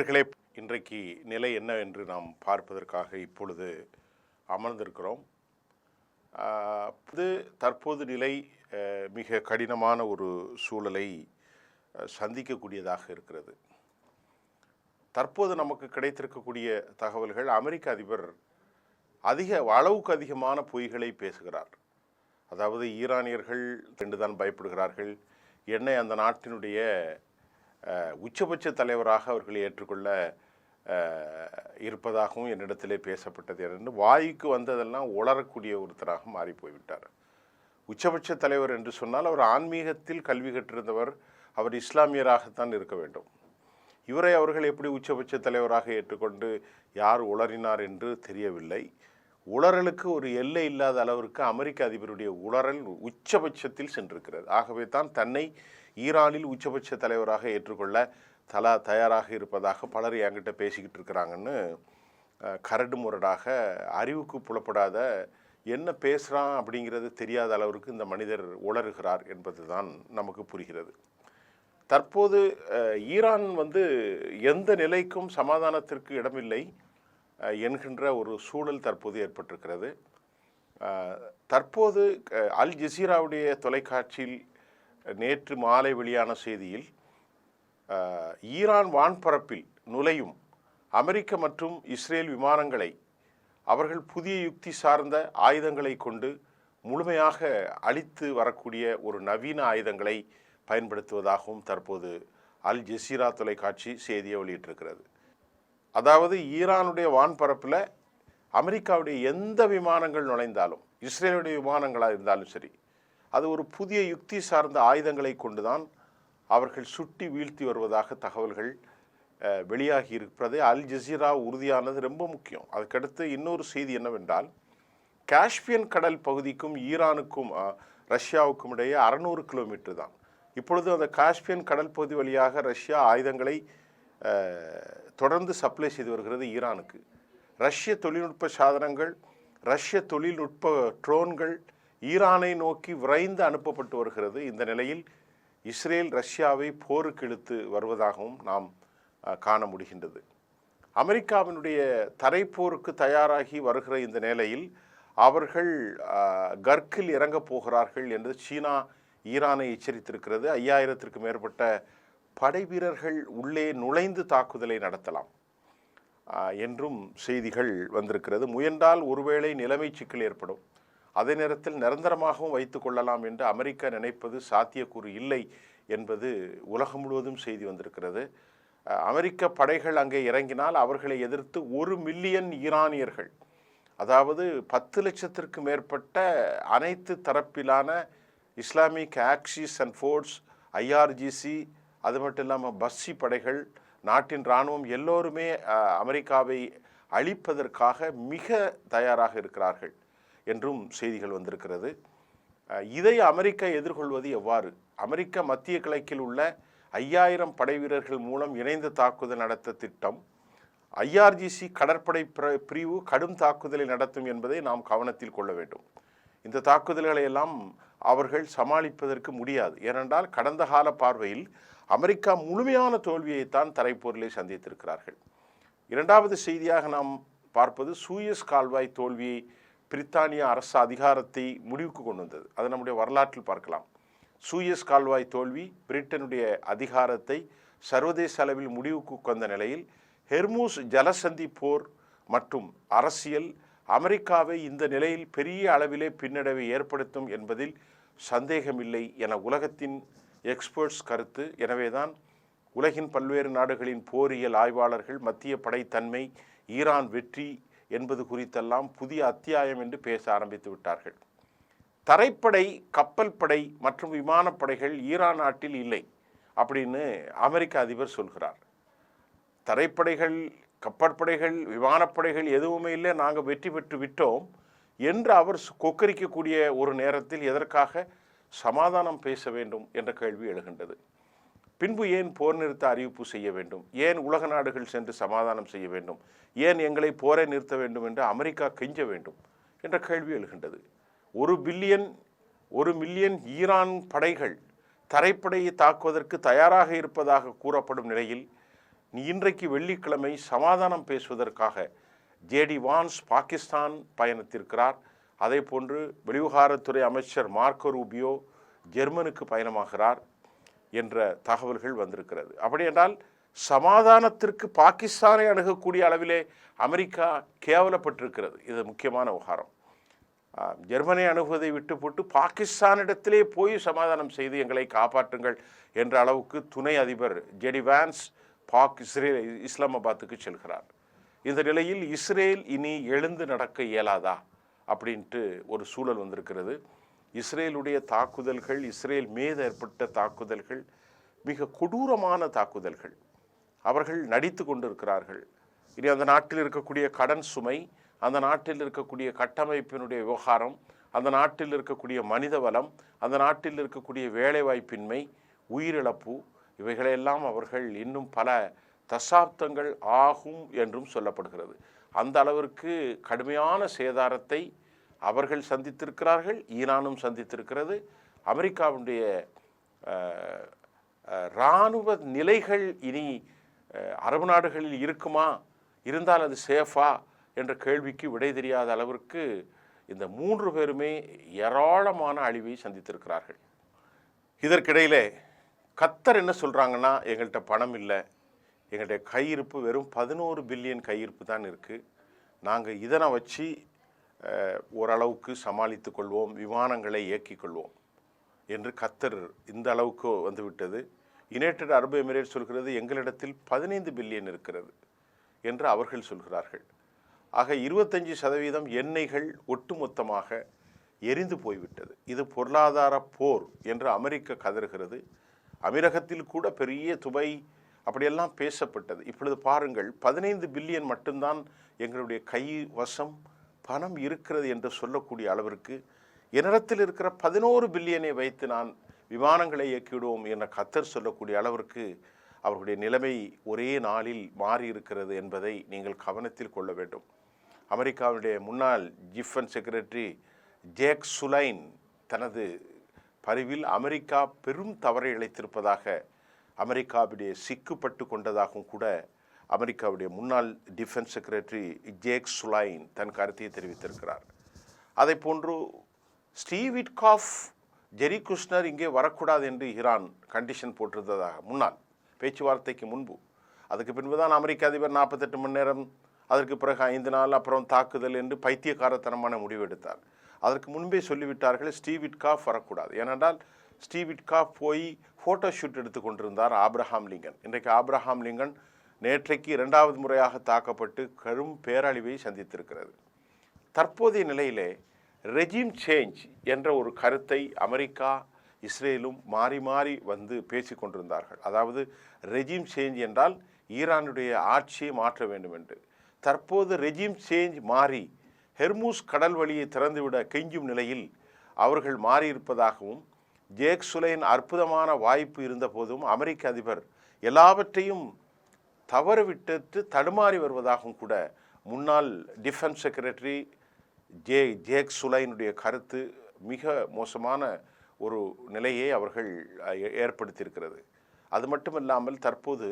நேயர்களே, இன்றைக்கு நிலை என்ன என்று நாம் பார்ப்பதற்காக இப்பொழுது அமர்ந்திருக்கிறோம். இது தற்போது நிலை மிக கடினமான ஒரு சூழலை சந்திக்கக்கூடியதாக இருக்கிறது. தற்போது நமக்கு கிடைத்திருக்கக்கூடிய தகவல்கள், அமெரிக்க அதிபர் அளவுக்கு அதிகமான பொய்களை பேசுகிறார். அதாவது ஈரானியர்கள் என்றுதான் பயப்படுகிறார்கள், என்னை அந்த நாட்டினுடைய உச்சபட்ச தலைவராக அவர்கள் ஏற்றுக்கொள்ள இருப்பதாகவும் என்னிடத்திலே பேசப்பட்டது என்று வாய்க்கு வந்ததெல்லாம் உளரக்கூடிய ஒருத்தராக மாறி போய்விட்டார். உச்சபட்ச தலைவர் என்று சொன்னால் அவர் ஆன்மீகத்தில் கல்வி கற்றிருந்தவர், அவர் இஸ்லாமியராகத்தான் இருக்க வேண்டும். இவரை அவர்கள் எப்படி உச்சபட்ச தலைவராக ஏற்றுக்கொண்டு யார் உளறினார் என்று தெரியவில்லை. உளறலுக்கு ஒரு எல்லை இல்லாத அளவிற்கு அமெரிக்க அதிபருடைய உளறல் உச்சபட்சத்தில் சென்றிருக்கிறது. ஆகவே தான் தன்னை ஈரானில் உச்சபட்ச தலைவராக ஏற்றுக்கொள்ள தயாராக இருப்பதாக பலர் என்கிட்ட பேசிக்கிட்டு இருக்கிறாங்கன்னு கரடு முரடாக அறிவுக்கு புலப்படாத என்ன பேசுகிறான் அப்படிங்கிறது தெரியாத அளவிற்கு இந்த மனிதர் உளறுகிறார் என்பது தான் நமக்கு புரிகிறது. தற்போது ஈரான் எந்த நிலைக்கும் சமாதானத்திற்கு இடமில்லை என்கின்ற ஒரு சூழல் தற்போது ஏற்பட்டிருக்கிறது. தற்போது அல் ஜசீராவுடைய தொலைக்காட்சியில் நேற்று மாலை வெளியான செய்தியில் ஈரான் வான்பரப்பில் நுழையும் அமெரிக்க மற்றும் இஸ்ரேல் விமானங்களை அவர்கள் புதிய யுக்தி சார்ந்த ஆயுதங்களை கொண்டு முழுமையாக அழித்து வரக்கூடிய ஒரு நவீன ஆயுதங்களை பயன்படுத்துவதாகவும் தற்போது அல் ஜசீரா தொலைக்காட்சி செய்தியை வெளியிட்டிருக்கிறது. அதாவது ஈரானுடைய வான்பரப்பில் அமெரிக்காவுடைய எந்த விமானங்கள் நுழைந்தாலும், இஸ்ரேலுடைய விமானங்களாக இருந்தாலும் சரி, அது ஒரு புதிய யுக்தி சார்ந்த ஆயுதங்களை கொண்டுதான் அவர்கள் சுட்டி வீழ்த்தி வருவதாக தகவல்கள் வெளியாகி இருப்பதை அல் ஜசீரா உறுதியானது ரொம்ப முக்கியம். அதுக்கடுத்து இன்னொரு செய்தி என்னவென்றால், காஸ்பியன் கடல் பகுதிக்கும் ஈரானுக்கும் ரஷ்யாவுக்கும் இடையே 600 கிலோமீட்டர் தான். இப்பொழுது அந்த காஸ்பியன் கடல் பகுதி வழியாக ரஷ்யா ஆயுதங்களை தொடர்ந்து சப்ளை செய்து வருகிறது ஈரானுக்கு. ரஷ்ய தொழில்நுட்ப சாதனங்கள், ரஷ்ய தொழில்நுட்ப ட்ரோன்கள் ஈரானை நோக்கி விரைந்து அனுப்பப்பட்டு வருகிறது. இந்த நிலையில் இஸ்ரேல் ரஷ்யாவை போருக்கு இழுத்து வருவதாகவும் நாம் காண முடிகின்றது. அமெரிக்காவினுடைய தரைப்போருக்கு தயாராகி வருகிற இந்த நிலையில் அவர்கள் கர்க்கில் இறங்கப் போகிறார்கள் என்று சீனா ஈரானை எச்சரித்திருக்கிறது. 5000த்திற்கும் மேற்பட்ட படை வீரர்கள் உள்ளே நுழைந்து தாக்குதலை நடத்தலாம் என்றும் செய்திகள் வந்திருக்கிறது. முயன்றால் ஒருவேளை நிலைமை சிக்கல் ஏற்படும், அதே நேரத்தில் நிரந்தரமாகவும் வைத்து கொள்ளலாம் என்று அமெரிக்கா நினைப்பது சாத்தியக்கூறு இல்லை என்பது உலகம் முழுவதும் செய்தி வந்திருக்கிறது. அமெரிக்க படைகள் அங்கே இறங்கினால் அவர்களை எதிர்த்து 1 மில்லியன் ஈரானியர்கள், அதாவது 10 லட்சத்திற்கு மேற்பட்ட அனைத்து தரப்பிலான Islamic axis and force, IRGC, அது மட்டும் இல்லாமல் பஸ்ஸி படைகள், நாட்டின் இராணுவம் எல்லோருமே அமெரிக்காவை அழிப்பதற்காக மிக தயாராக இருக்கிறார்கள் என்றும் செய்திகள் வந்திருக்கிறது. இதை அமெரிக்கா எதிர்கொள்வது எவ்வாறு? அமெரிக்கா மத்திய கிழக்கில் உள்ள 5000 படை வீரர்கள் மூலம் இணைந்த தாக்குதல் நடத்த திட்டம். ஐஆர்ஜிசி கடற்படை பிரிவு கடும் தாக்குதலை நடத்தும் என்பதை நாம் கவனத்தில் கொள்ள வேண்டும். இந்த தாக்குதல்களை எல்லாம் அவர்கள் சமாளிப்பதற்கு முடியாது. ஏனென்றால் கடந்த கால பார்வையில் அமெரிக்கா முழுமையான தோல்வியைத்தான் தரைப்போரிலே சந்தித்திருக்கிறார்கள். இரண்டாவது செய்தியாக நாம் பார்ப்பது சூயஸ் கால்வாய் தோல்வியை பிரித்தானிய அரசு அதிகாரத்தை முடிவுக்கு கொண்டு வந்தது. அது நம்முடைய வரலாற்றில் பார்க்கலாம். சூயஸ் கால்வாய் தோல்வி பிரிட்டனுடைய அதிகாரத்தை சர்வதேச அளவில் முடிவுக்கு கொண்ட நிலையில் ஹெர்மூஸ் ஜலசந்தி போர் மற்றும் அரசியல் அமெரிக்காவை இந்த நிலையில் பெரிய அளவிலே பின்னடைவை ஏற்படுத்தும் என்பதில் சந்தேகமில்லை என உலகத்தின் எக்ஸ்பர்ட்ஸ் கருத்து. எனவேதான் உலகின் பல்வேறு நாடுகளின் போரியல் ஆய்வாளர்கள் மத்திய படைத்தன்மை, ஈரான் வெற்றி என்பது குறித்தெல்லாம் புதிய அத்தியாயம் என்று பேச ஆரம்பித்து விட்டார்கள். தரைப்படை, கப்பல் படை மற்றும் விமானப்படைகள் ஈரான் நாட்டில் இல்லை அப்படின்னு அமெரிக்க அதிபர் சொல்கிறார். தரைப்படைகள், கப்பற்படைகள், விமானப்படைகள் எதுவுமே இல்லை, நாங்கள் வெற்றி பெற்று விட்டோம் என்று அவர் கொக்கரிக்கக்கூடிய ஒரு நேரத்தில் எதற்காக சமாதானம் பேச வேண்டும் என்ற கேள்வி எழுகின்றது. பின்பு ஏன் போர் நிறுத்த அறிவிப்பு செய்ய வேண்டும்? ஏன் உலக நாடுகள் சென்று சமாதானம் செய்ய வேண்டும்? ஏன் எங்களை போரை நிறுத்த வேண்டும் என்று அமெரிக்கா கெஞ்ச வேண்டும் என்ற கேள்வி எழுகின்றது. 1 மில்லியன் ஈரான் படைகள் தரைப்படையை தாக்குவதற்கு தயாராக இருப்பதாக கூறப்படும் நிலையில் இன்றைக்கு வெள்ளிக்கிழமை சமாதானம் பேசுவதற்காக ஜேடி வான்ஸ் பாகிஸ்தான் பயணித்திருக்கிறார். அதே போன்று வெளிவிவகாரத்துறை அமைச்சர் மார்க்கோ ரூபியோ ஜெர்மனுக்கு பயணமாகிறார் என்ற தகவல்கள் வந்திருக்கிறது. அப்படி என்றால் சமாதானத்திற்கு பாகிஸ்தானை அணுகக்கூடிய அளவிலே அமெரிக்கா கேவலப்பட்டிருக்கிறது. இது முக்கியமான விவகாரம். ஜெர்மனை அணுகுவதை விட்டு போட்டு பாகிஸ்தானிடத்திலே போய் சமாதானம் செய்து எங்களை காப்பாற்றுங்கள் என்ற அளவுக்கு துணை அதிபர் ஜேடி வான்ஸ் இஸ்லாமாபாத்துக்கு செல்கிறார். இந்த நிலையில் இஸ்ரேல் இனி எழுந்து நடக்க இயலாதா அப்படின்ட்டு ஒரு சூழல் வந்திருக்கிறது. இஸ்ரேலுடைய தாக்குதல்கள், இஸ்ரேல் மீது ஏற்பட்ட தாக்குதல்கள் மிக கொடூரமான தாக்குதல்கள். அவர்கள் நடித்து கொண்டிருக்கிறார்கள். இனி அந்த நாட்டில் இருக்கக்கூடிய கடன் சுமை, அந்த நாட்டில் இருக்கக்கூடிய கட்டமைப்பினுடைய விவகாரம், அந்த நாட்டில் இருக்கக்கூடிய மனித வளம், அந்த நாட்டில் இருக்கக்கூடிய வேலைவாய்ப்பின்மை, உயிரிழப்பு, இவைகளெல்லாம் அவர்கள் இன்னும் பல தசாப்தங்கள் ஆகும் என்றும் சொல்லப்படுகிறது. அந்த அளவிற்கு கடுமையான சேதாரத்தை அவர்கள் சந்தித்திருக்கிறார்கள், ஈரானும் சந்தித்திருக்கிறது. அமெரிக்காவுடைய இராணுவ நிலைகள் இனி அரபு நாடுகளில் இருக்குமா, இருந்தால் அது சேஃபா என்ற கேள்விக்கு விடை தெரியாத அளவிற்கு இந்த 3 பேருமே ஏராளமான அழிவை சந்தித்திருக்கிறார்கள். இதற்கிடையிலே கத்தர் என்ன சொல்கிறாங்கன்னா, எங்கள்கிட்ட பணம் இல்லை, எங்களுடைய கையிருப்பு வெறும் 11 பில்லியன் கையிருப்பு தான் இருக்குது, நாங்கள் இதனை வச்சு ஓரளவுக்கு சமாளித்து கொள்வோம், விமானங்களை இயக்கிக் கொள்வோம் என்று கத்தர் இந்த அளவுக்கு வந்துவிட்டது. யுனைடெட் அரபு எமிரேட்ஸ் சொல்கிறது எங்களிடத்தில் 15 பில்லியன் இருக்கிறது என்று அவர்கள் சொல்கிறார்கள். ஆக 25% எண்ணெய்கள் ஒட்டுமொத்தமாக எரிந்து போய்விட்டது. இது பொருளாதார போர் என்று அமெரிக்கா கதறுகிறது. அமீரகத்தில் கூட பெரிய துபை அப்படியெல்லாம் பேசப்பட்டது. இப்பொழுது பாருங்கள், 15 பில்லியன் மட்டும்தான் எங்களுடைய கை வசம் பணம் இருக்கிறது என்று சொல்லக்கூடிய அளவிற்கு என்னிடத்தில் இருக்கிற 11 பில்லியனை வைத்து நான் விமானங்களை இயக்கிவிடுவோம் என கத்தர் சொல்லக்கூடிய அளவிற்கு அவர்களுடைய நிலைமை ஒரே நாளில் மாறி இருக்கிறது என்பதை நீங்கள் கவனத்தில் கொள்ள வேண்டும். அமெரிக்காவுடைய முன்னாள் டிஃபென்ஸ் செக்ரட்டரி ஜேக் சுலைன் தனது பதிவில் அமெரிக்கா பெரும் தவறை இழைத்திருப்பதாக, அமெரிக்காவுடைய சிக்குப்பட்டு கொண்டதாகவும் கூட அமெரிக்காவுடைய முன்னாள் டிஃபென்ஸ் செக்ரட்டரி ஜேக் சுலைன் தன் கருத்தை தெரிவித்திருக்கிறார். அதை போன்று ஸ்டீவ் விட்காஃப், ஜெரி குஷ்னர் இங்கே வரக்கூடாது என்று ஈரான் கண்டிஷன் போட்டிருந்ததாக முன்னால் பேச்சுவார்த்தைக்கு முன்பு. அதுக்கு பின்புதான் அமெரிக்க அதிபர் 48 மணி நேரம், அதற்கு பிறகு 5 நாள், அப்புறம் தாக்குதல் என்று பைத்தியக்காரத்தனமான முடிவெடுத்தார். அதற்கு முன்பே சொல்லிவிட்டார்கள் ஸ்டீவ் விட்காஃப் வரக்கூடாது. ஏனென்றால் ஸ்டீவ் விட்காஃப் போய் ஃபோட்டோ ஷூட் எடுத்து கொண்டிருந்தார் ஆப்ரஹாம் லிங்கன். இன்றைக்கு ஆப்ரஹாம் லிங்கன் நேற்றைக்கு 2வது முறையாக தாக்கப்பட்டு கடும் பேரழிவை சந்தித்திருக்கிறது. தற்போதைய நிலையிலே ரெஜிம் சேஞ்ச் என்ற ஒரு கருத்தை அமெரிக்கா இஸ்ரேலும் மாறி மாறி வந்து பேசி கொண்டிருந்தார்கள். அதாவது ரெஜிம் சேஞ்ச் என்றால் ஈரானுடைய ஆட்சியை மாற்ற வேண்டும் என்று. தற்போது ரெஜிம் சேஞ்ச் மாறி ஹெர்மூஸ் கடல் வழியை திறந்துவிட கெஞ்சும் நிலையில் அவர்கள் மாறியிருப்பதாகவும், ஜேக் சுலைன் அற்புதமான வாய்ப்பு இருந்த போதும் அமெரிக்க அதிபர் எல்லாவற்றையும் தவறவிட்டு தடுமாறி வருவதாகவும் கூட முன்னாள் டிஃபென்ஸ் செக்ரட்டரி ஜேக் சுலைனுடைய கருத்து மிக மோசமான ஒரு நிலையை அவர்கள் ஏற்படுத்தியிருக்கிறது. அது மட்டுமில்லாமல் தற்போது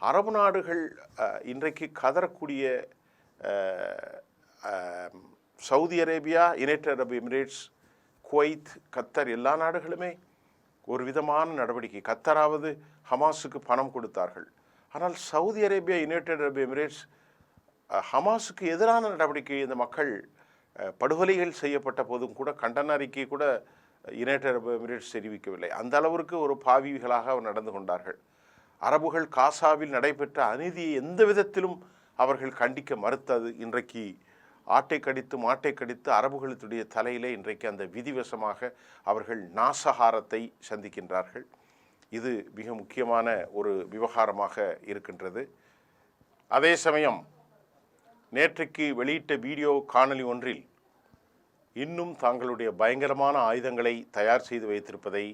அரபு நாடுகள் இன்றைக்கு கதறக்கூடிய சவுதி அரேபியா, யுனைடெட் அரபு எமிரேட்ஸ், குவைத், கத்தர் எல்லா நாடுகளுமே ஒரு விதமான நடவடிக்கை. கத்தராவது ஹமாஸுக்கு பணம் கொடுத்தார்கள். ஆனால் சவுதி அரேபியா, யுனைடெட் அரபு எமிரேட்ஸ் ஹமாஸுக்கு எதிரான நடவடிக்கை, இந்த மக்கள் படுகொலைகள் செய்யப்பட்ட போதும் கூட கண்டன அறிக்கை கூட யுனைடெட் அரபு எமிரேட்ஸ் தெரிவிக்கவில்லை. அந்த அளவிற்கு ஒரு பாவிகளாக அவர் நடந்து கொண்டார்கள். அரபுகள் காசாவில் நடைபெற்ற அநீதியை எந்த விதத்திலும் அவர்கள் கண்டிக்க மறுத்தது இன்றைக்கு ஆட்டை கடித்து மாட்டை கடித்து அரபுகளுடைய தலையிலே இன்றைக்கு அந்த விதிவசமாக அவர்கள் நாசகாரத்தை சந்திக்கின்றார்கள். இது மிக முக்கியமான ஒரு விவகாரமாக இருக்கின்றது. அதே சமயம் நேற்றைக்கு வெளியிட்ட வீடியோ காணொளி ஒன்றில் இன்னும் தங்களுடைய பயங்கரமான ஆயுதங்களை தயார் செய்து வைத்திருப்பதை,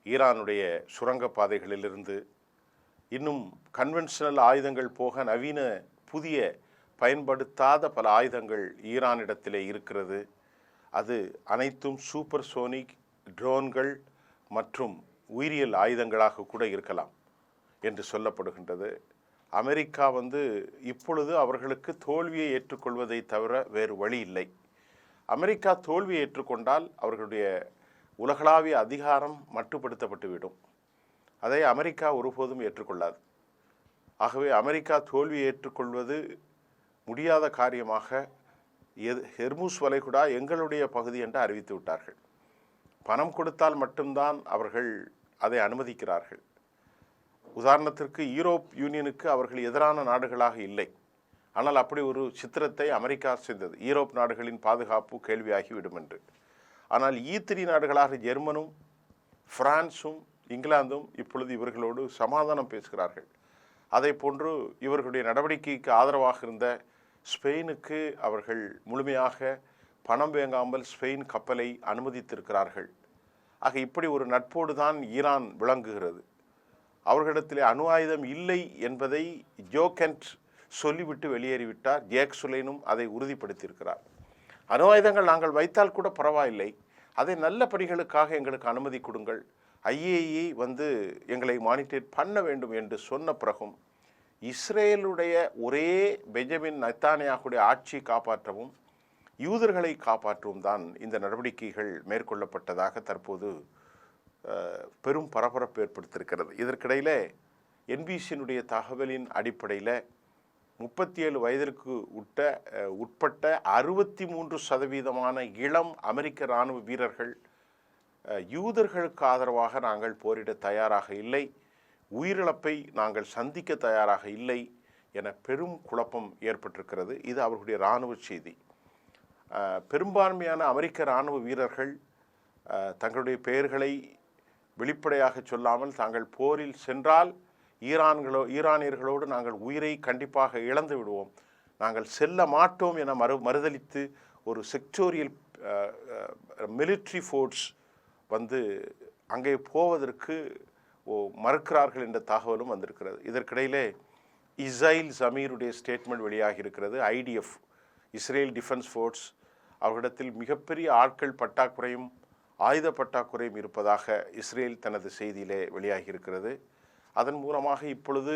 ஈரானுடைய சுரங்கப்பாதைகளிலிருந்து இன்னும் கன்வென்ஷனல் ஆயுதங்கள் போக நவீன புதிய பயன்படுத்தாத பல ஆயுதங்கள் ஈரானிடத்திலே இருக்கிறது. அது அனைத்தும் சூப்பர்சோனிக் ட்ரோன்கள் மற்றும் உயிரியல் ஆயுதங்களாக கூட இருக்கலாம் என்று சொல்லப்படுகின்றது. அமெரிக்கா இப்பொழுது அவர்களுக்கு தோல்வியை ஏற்றுக்கொள்வதை தவிர வேறு வழி இல்லை. அமெரிக்கா தோல்வியை ஏற்றுக்கொண்டால் அவர்களுடைய உலகளாவிய அதிகாரம் மட்டுப்படுத்தப்பட்டுவிடும். அதை அமெரிக்கா ஒருபோதும் ஏற்றுக்கொள்ளாது. ஆகவே அமெரிக்கா தோல்வியை ஏற்றுக்கொள்வது முடியாத காரியமாக ஹெர்முஸ் வளைகுடா எங்களுடைய பகுதி என்று அறிவித்து விட்டார்கள். பணம் கொடுத்தால் மட்டும்தான் அவர்கள் அதை அனுமதிக்கிறார்கள். உதாரணத்திற்கு யூரோப் யூனியனுக்கு அவர்கள் எதிரான நாடுகளாக இல்லை. ஆனால் அப்படி ஒரு சித்திரத்தை அமெரிக்கா செய்தது. யூரோப் நாடுகளின் பாதுகாப்பு கேள்வியாகிவிடும் என்று. ஆனால் E3 நாடுகளாக ஜெர்மனும் பிரான்சும் இங்கிலாந்தும் இப்பொழுது இவர்களோடு சமாதானம் பேசுகிறார்கள். அதை போன்று இவர்களுடைய நடவடிக்கைக்கு ஆதரவாக இருந்த ஸ்பெயினுக்கு அவர்கள் முழுமையாக பணம் வேங்காமல் ஸ்பெயின் கப்பலை அனுமதித்திருக்கிறார்கள். ஆக இப்படி ஒரு நட்போடு தான் ஈரான் விளங்குகிறது. அவர்களிடத்திலே அணு ஆயுதம் இல்லை என்பதை ஜோகென்ட் சொல்லிவிட்டு வெளியேறிவிட்டார். ஜேக் சுலைனும் அதை உறுதிப்படுத்தியிருக்கிறார். அணு ஆயுதங்கள் நாங்கள் வைத்தால் கூட பரவாயில்லை, அதை நல்ல பணிகளுக்காக எங்களுக்கு அனுமதி கொடுங்கள், IAEA எங்களை மானிட்டர் பண்ண வேண்டும் என்று சொன்ன பிறகும் இஸ்ரேலுடைய ஒரே பெஞ்சமின் நெத்தானியாகுடைய ஆட்சியை காப்பாற்றவும் யூதர்களை காப்பாற்றவும் தான் இந்த நடவடிக்கைகள் மேற்கொள்ளப்பட்டதாக தற்போது பெரும் பரபரப்பு ஏற்படுத்தியிருக்கிறது. இதற்கிடையில் NBCயினுடைய தகவலின் அடிப்படையில் 37 வயதிற்கு உட்பட்ட 63% இளம் அமெரிக்க இராணுவ வீரர்கள் யூதர்களுக்கு ஆதரவாக நாங்கள் போரிட தயாராக இல்லை, உயிரிழப்பை நாங்கள் சந்திக்க தயாராக இல்லை என பெரும் குழப்பம் ஏற்பட்டிருக்கிறது. இது அவர்களுடைய இராணுவ செய்தி. பெரும்பான்மையான அமெரிக்க இராணுவ வீரர்கள் தங்களுடைய பெயர்களை வெளிப்படையாக சொல்லாமல் தாங்கள் போரில் சென்றால் ஈரானியர்களோடு நாங்கள் உயிரை கண்டிப்பாக இழந்து விடுவோம், நாங்கள் செல்ல மாட்டோம் என மறுதளித்து ஒரு செக்டோரியல் மிலிட்ரி ஃபோர்ஸ் அங்கே போவதற்கு மறுக்கிறார்கள் என்ற தகவலும் வந்திருக்கிறது. இதற்கிடையிலே இஸ்ராயில் ஜமீருடைய ஸ்டேட்மெண்ட் வெளியாகி இருக்கிறது. IDF இஸ்ரேல் டிஃபென்ஸ் ஃபோர்ஸ் அவர்களிடத்தில் மிகப்பெரிய ஆட்கள் பற்றாக்குறையும் ஆயுத பற்றாக்குறையும் இருப்பதாக இஸ்ரேல் தனது செய்தியிலே வெளியாகி இருக்கிறது. அதன் மூலமாக இப்பொழுது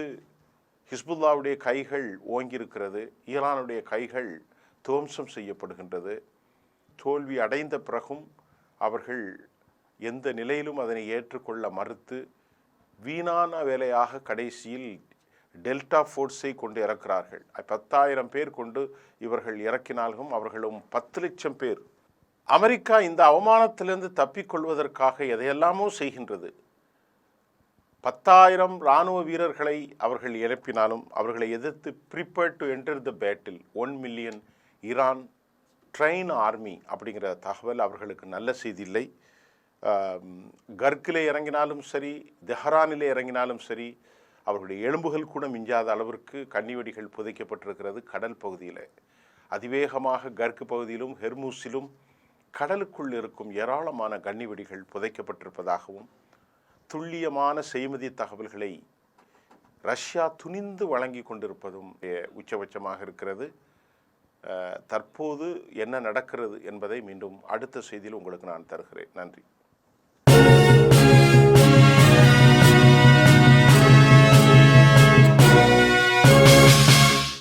ஹிஸ்புல்லாவுடைய கைகள் ஓங்கியிருக்கிறது, ஈரானுடைய கைகள் துவம்சம் செய்யப்படுகின்றது. தோல்வி அடைந்த பிறகும் அவர்கள் எந்த நிலையிலும் அதனை ஏற்றுக்கொள்ள மறுத்து வீணான வேலையாக கடைசியில் டெல்டா ஃபோர்ஸை கொண்டு இறக்கிறார்கள். 10,000 பேர் கொண்டு இவர்கள் இறக்கினாலும் அவர்களும் 10 லட்சம் பேர். அமெரிக்கா இந்த அவமானத்திலிருந்து தப்பிக்கொள்வதற்காக எதையெல்லாமோ செய்கின்றது. 10,000 இராணுவ வீரர்களை அவர்கள் இறப்பினாலும் அவர்களை எதிர்த்து prepared to enter the battle 1 million Iran train army அப்படிங்கிற தகவல் அவர்களுக்கு நல்ல செய்தி இல்லை. கர்க்கிலே இறங்கினாலும் சரி, தெஹரானிலே இறங்கினாலும் சரி, அவர்களுடைய எலும்புகள் கூட மிஞ்சாத அளவிற்கு கன்னிவெடிகள் புதைக்கப்பட்டிருக்கிறது கடல் பகுதியில். அதிவேகமாக கர்க்கு பகுதியிலும் ஹெர்மூஸிலும் கடலுக்குள் இருக்கும் ஏராளமான கன்னிவெடிகள் புதைக்கப்பட்டிருப்பதாகவும் துல்லியமான செய்மதி தகவல்களை ரஷ்யா துணிந்து வழங்கி கொண்டிருப்பதும் உச்சபட்சமாக இருக்கிறது. தற்போது என்ன நடக்கிறது என்பதை மீண்டும் அடுத்த செய்தியில் உங்களுக்கு நான் தருகிறேன். நன்றி.